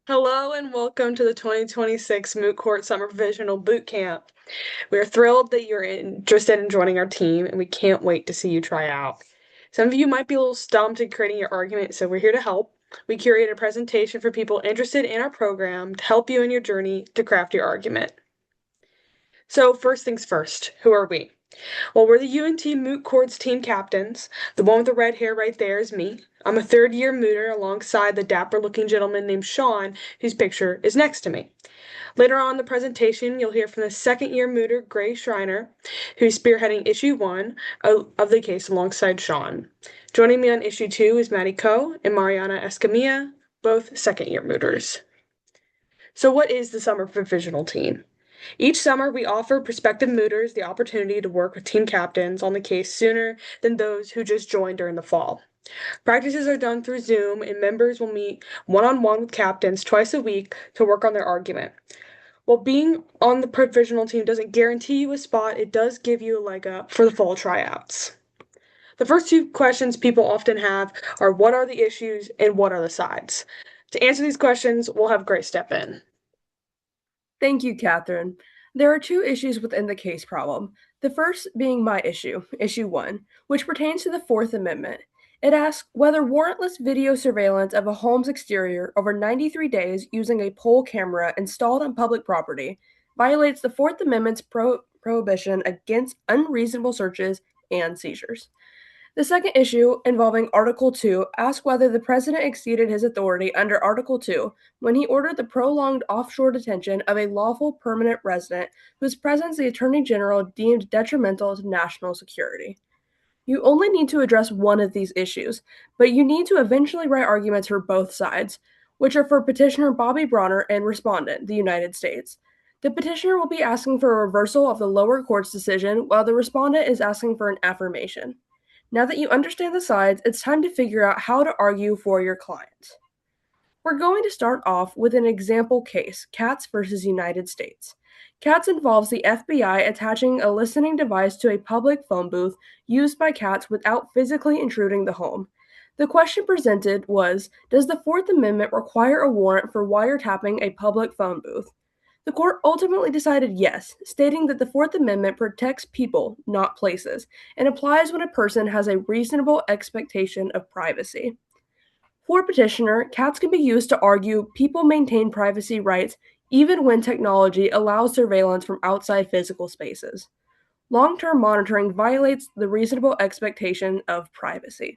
Hello and welcome to the 2026 Moot Court Summer Provisional Boot Camp. We are thrilled that you're interested in joining our team and we can't wait to see you try out. Some of you might be a little stumped in creating your argument, so we're here to help. We curated a presentation for people interested in our program to help you in your journey to craft your argument. So, first things first, who are we? Well, we're the UNT Moot Court's team captains. The one with the red hair right there is me. I'm a third-year mooter alongside the dapper-looking gentleman named Sean, whose picture is next to me. Later on in the presentation, you'll hear from the second-year mooter, Gray Schreiner, who's spearheading Issue 1 of the case alongside Sean. Joining me on Issue 2 is Maddie Coe and Mariana Escamilla, both second-year mooters. So what is the Summer Provisional Team? Each summer, we offer prospective mooters the opportunity to work with team captains on the case sooner than those who just joined during the fall. Practices are done through Zoom, and members will meet one-on-one with captains twice a week to work on their argument. While being on the provisional team doesn't guarantee you a spot, it does give you a leg up for the fall tryouts. The first two questions people often have are what are the issues and what are the sides? To answer these questions, we'll have Grace step in. Thank you, Catherine. There are two issues within the case problem. The first being my issue, Issue 1, which pertains to the Fourth Amendment. It asks whether warrantless video surveillance of a home's exterior over 93 days using a pole camera installed on public property violates the Fourth Amendment's prohibition against unreasonable searches and seizures. The second issue, involving Article 2, asks whether the President exceeded his authority under Article 2 when he ordered the prolonged offshore detention of a lawful permanent resident whose presence the Attorney General deemed detrimental to national security. You only need to address one of these issues, but you need to eventually write arguments for both sides, which are for petitioner Bobby Bronner and respondent, the United States. The petitioner will be asking for a reversal of the lower court's decision, while the respondent is asking for an affirmation. Now that you understand the sides, it's time to figure out how to argue for your client. We're going to start off with an example case, Katz versus United States. Katz involves the FBI attaching a listening device to a public phone booth used by Katz without physically intruding the home. The question presented was, does the Fourth Amendment require a warrant for wiretapping a public phone booth? The court ultimately decided yes, stating that the Fourth Amendment protects people, not places, and applies when a person has a reasonable expectation of privacy. For petitioner, Katz can be used to argue people maintain privacy rights even when technology allows surveillance from outside physical spaces. Long-term monitoring violates the reasonable expectation of privacy.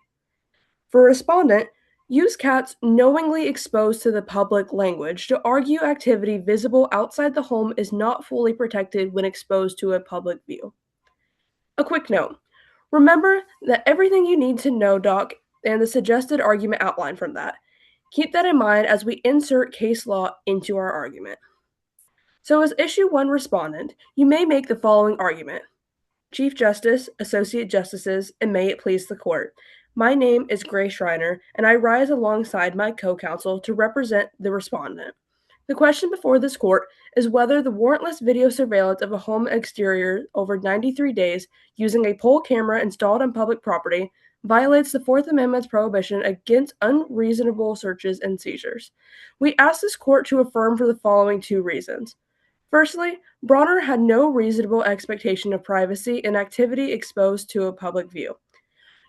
For respondent, use Katz knowingly exposed to the public language to argue activity visible outside the home is not fully protected when exposed to a public view. A quick note. Remember that everything you need to know, Doc, and the suggested argument outline from that. Keep that in mind as we insert case law into our argument. So as Issue 1 respondent, you may make the following argument. Chief Justice, Associate Justices, and may it please the Court. My name is Gray Schreiner, and I rise alongside my co-counsel to represent the respondent. The question before this court is whether the warrantless video surveillance of a home exterior over 93 days using a pole camera installed on public property violates the Fourth Amendment's prohibition against unreasonable searches and seizures. We ask this court to affirm for the following two reasons. Firstly, Bronner had no reasonable expectation of privacy in activity exposed to a public view.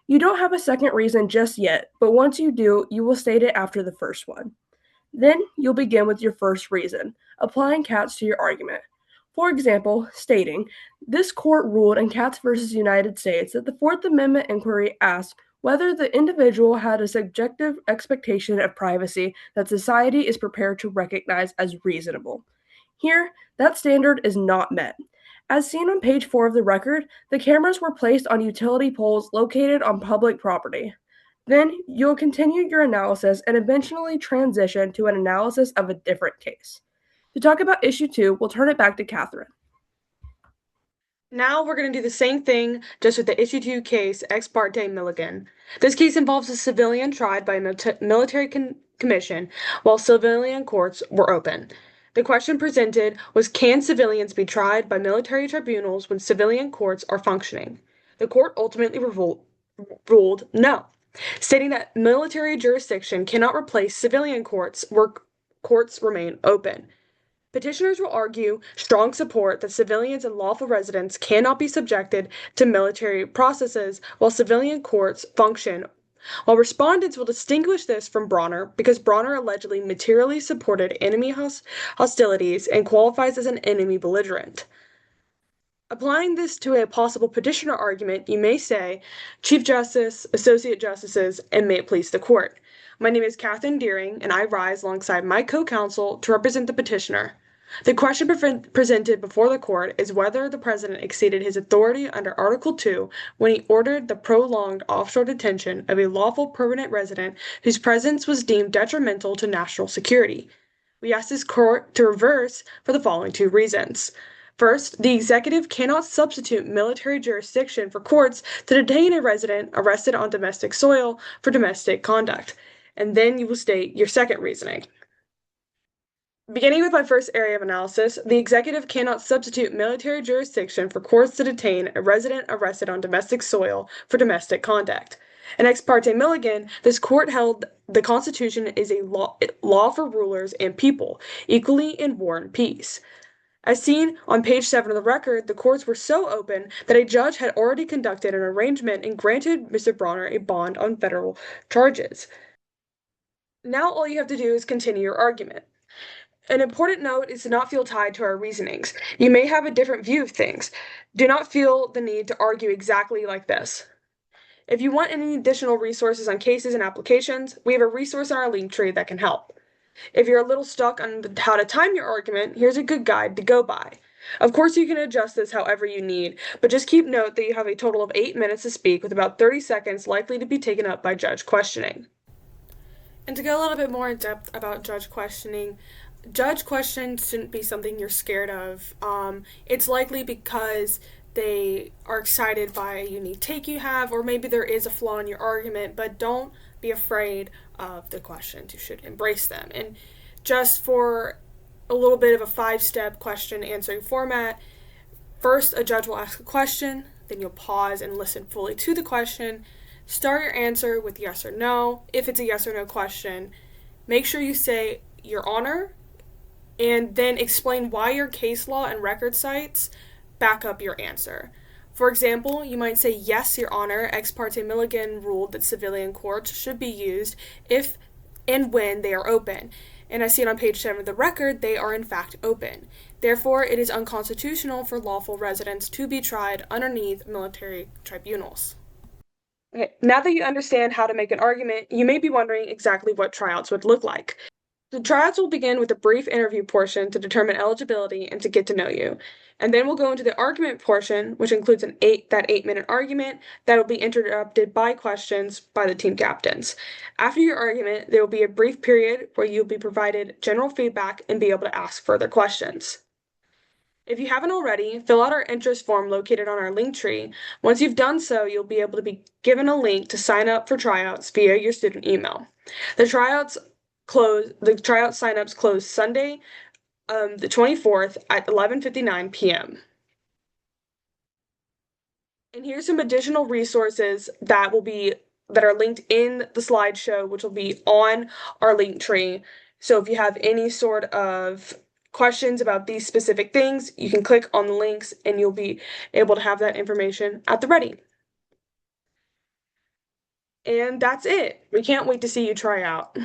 You don't have a second reason just yet, but once you do, you will state it after the first one. Then you'll begin with your first reason, applying Katz to your argument. For example, stating, this court ruled in Katz v. United States that the Fourth Amendment inquiry asked whether the individual had a subjective expectation of privacy that society is prepared to recognize as reasonable. Here, that standard is not met. As seen on page 4 of the record, the cameras were placed on utility poles located on public property. Then you'll continue your analysis and eventually transition to an analysis of a different case. To talk about Issue 2, we'll turn it back to Catherine. Now we're going to do the same thing, just with the Issue 2 case, Ex parte Milligan. This case involves a civilian tried by a military commission while civilian courts were open. The question presented was, can civilians be tried by military tribunals when civilian courts are functioning? The court ultimately ruled no, stating that military jurisdiction cannot replace civilian courts' work courts remain open. Petitioners will argue strong support that civilians and lawful residents cannot be subjected to military processes while civilian courts function, while respondents will distinguish this from Bronner because Bronner allegedly materially supported enemy hostilities and qualifies as an enemy belligerent. Applying this to a possible petitioner argument, you may say, Chief Justice, Associate Justices, and may it please the Court. My name is Katherine Deering, and I rise alongside my co-counsel to represent the petitioner. The question presented before the Court is whether the President exceeded his authority under Article 2 when he ordered the prolonged offshore detention of a lawful permanent resident whose presence was deemed detrimental to national security. We ask this Court to reverse for the following two reasons. First, the executive cannot substitute military jurisdiction for courts to detain a resident arrested on domestic soil for domestic conduct. And then you will state your second reasoning. Beginning with my first area of analysis, the executive cannot substitute military jurisdiction for courts to detain a resident arrested on domestic soil for domestic conduct. In Ex parte Milligan, this court held the Constitution is a law for rulers and people, equally in war and peace. As seen on page 7 of the record, the courts were so open that a judge had already conducted an arrangement and granted Mr. Bronner a bond on federal charges. Now all you have to do is continue your argument. An important note is to not feel tied to our reasonings. You may have a different view of things. Do not feel the need to argue exactly like this. If you want any additional resources on cases and applications, we have a resource in our link tree that can help. If you're a little stuck on how to time your argument, here's a good guide to go by. Of course, you can adjust this however you need, but just keep note that you have a total of 8 minutes to speak with about 30 seconds likely to be taken up by judge questioning. And to go a little bit more in depth about judge questioning shouldn't be something you're scared of. It's likely because they are excited by a unique take you have, or maybe there is a flaw in your argument, but don't be afraid of the questions. You should embrace them. And just for a little bit of a 5-step question answering format, first a judge will ask a question, then you'll pause and listen fully to the question. Start your answer with yes or no. If it's a yes or no question, make sure you say Your Honor, and then explain why your case law and record cites back up your answer. For example, you might say, yes, Your Honor, Ex parte Milligan ruled that civilian courts should be used if and when they are open. And I see it on page 7 of the record, they are in fact open. Therefore, it is unconstitutional for lawful residents to be tried underneath military tribunals. Okay, now that you understand how to make an argument, you may be wondering exactly what tryouts would look like. The tryouts will begin with a brief interview portion to determine eligibility and to get to know you. And then we'll go into the argument portion, which includes that 8-minute argument that will be interrupted by questions by the team captains. After your argument, there will be a brief period where you'll be provided general feedback and be able to ask further questions. If you haven't already, fill out our interest form located on our link tree. Once you've done so, you'll be able to be given a link to sign up for tryouts via your student email. The tryout signups close Sunday, the 24th at 11:59 p.m. And here's some additional resources that are linked in the slideshow, which will be on our link tree. So if you have any sort of questions about these specific things, you can click on the links and you'll be able to have that information at the ready. And that's it. We can't wait to see you try out.